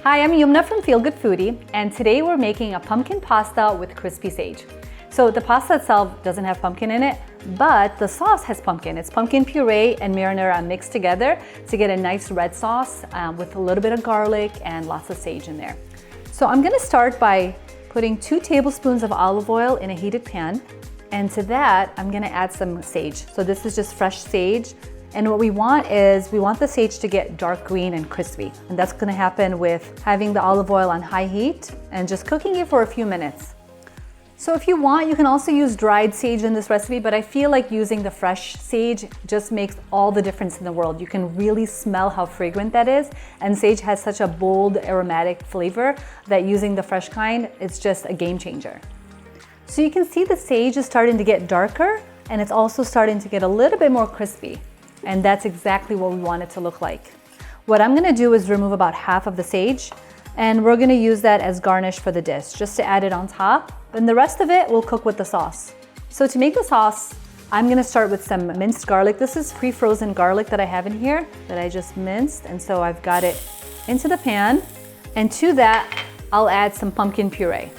Hi, I'm Yumna from Feel Good Foodie, and today we're making a pumpkin pasta with crispy sage. So the pasta itself doesn't have pumpkin in it, but the sauce has pumpkin. It's pumpkin puree and marinara mixed together to get a nice red sauce with a little bit of garlic and lots of sage in there. So I'm gonna start by putting 2 tablespoons of olive oil in a heated pan. And to that, I'm gonna add some sage. So this is just fresh sage. And what we want is, we want the sage to get dark green and crispy. And that's gonna happen with having the olive oil on high heat and just cooking it for a few minutes. So if you want, you can also use dried sage in this recipe, but I feel like using the fresh sage just makes all the difference in the world. You can really smell how fragrant that is. And sage has such a bold aromatic flavor that using the fresh kind, it's just a game changer. So you can see the sage is starting to get darker, and it's also starting to get a little bit more crispy. And that's exactly what we want it to look like. What I'm gonna do is remove about half of the sage, and we're gonna use that as garnish for the dish, just to add it on top. And the rest of it will cook with the sauce. So to make the sauce, I'm gonna start with some minced garlic. This is pre-frozen garlic that I have in here that I just minced. And so I've got it into the pan. And to that, I'll add some pumpkin puree.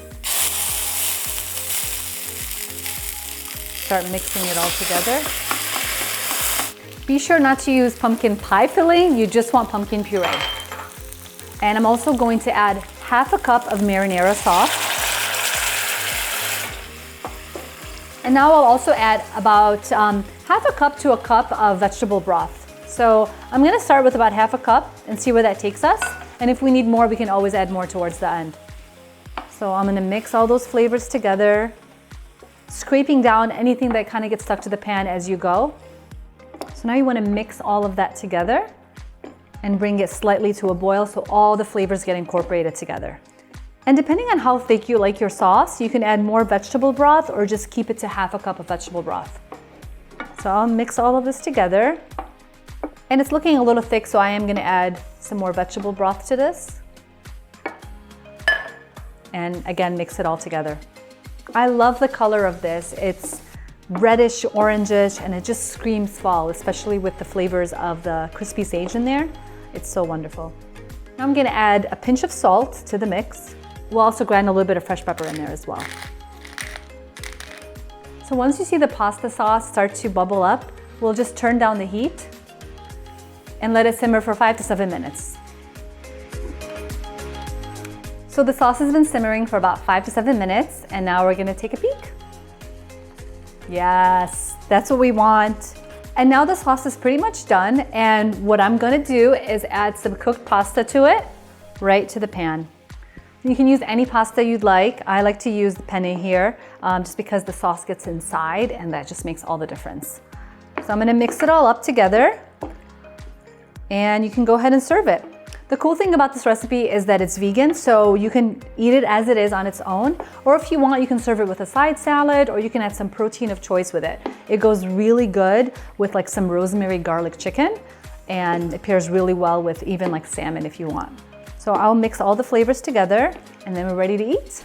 Start mixing it all together. Be sure not to use pumpkin pie filling, you just want pumpkin puree. And I'm also going to add half a cup of marinara sauce. And now I'll also add about half a cup to a cup of vegetable broth. So I'm gonna start with about half a cup and see where that takes us. And if we need more, we can always add more towards the end. So I'm gonna mix all those flavors together, scraping down anything that kind of gets stuck to the pan as you go. So now you want to mix all of that together and bring it slightly to a boil so all the flavors get incorporated together. And depending on how thick you like your sauce, you can add more vegetable broth or just keep it to half a cup of vegetable broth. So I'll mix all of this together. And it's looking a little thick, so I am going to add some more vegetable broth to this. And again, mix it all together. I love the color of this. It's reddish, orangish, and it just screams fall, especially with the flavors of the crispy sage in there. It's so wonderful. Now I'm gonna add a pinch of salt to the mix. We'll also grind a little bit of fresh pepper in there as well. So once you see the pasta sauce start to bubble up, we'll just turn down the heat and let it simmer for 5 to 7 minutes. So the sauce has been simmering for about 5 to 7 minutes, and now we're gonna take a peek. Yes, that's what we want. And now the sauce is pretty much done, and what I'm gonna do is add some cooked pasta to it, right to the pan. You can use any pasta you'd like. I like to use the penne here, just because the sauce gets inside, and that just makes all the difference. So I'm gonna mix it all up together, and you can go ahead and serve it. The cool thing about this recipe is that it's vegan, so you can eat it as it is on its own, or if you want, you can serve it with a side salad, or you can add some protein of choice with it. It goes really good with like some rosemary garlic chicken, and it pairs really well with even like salmon if you want. So I'll mix all the flavors together, and then we're ready to eat.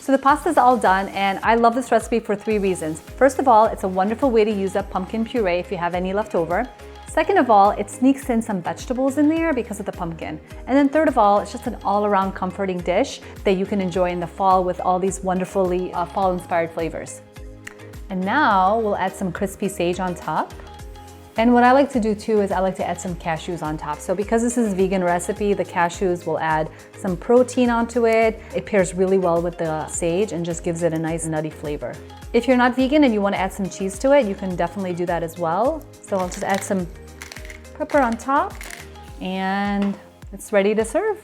So the pasta's all done, and I love this recipe for 3 reasons. First of all, it's a wonderful way to use up pumpkin puree if you have any left over. Second of all, it sneaks in some vegetables in there because of the pumpkin. And then third of all, it's just an all-around comforting dish that you can enjoy in the fall with all these wonderfully fall-inspired flavors. And now we'll add some crispy sage on top. And what I like to do too is I like to add some cashews on top. So because this is a vegan recipe, the cashews will add some protein onto it. It pairs really well with the sage and just gives it a nice nutty flavor. If you're not vegan and you want to add some cheese to it, you can definitely do that as well. So I'll just add some pepper on top, and it's ready to serve.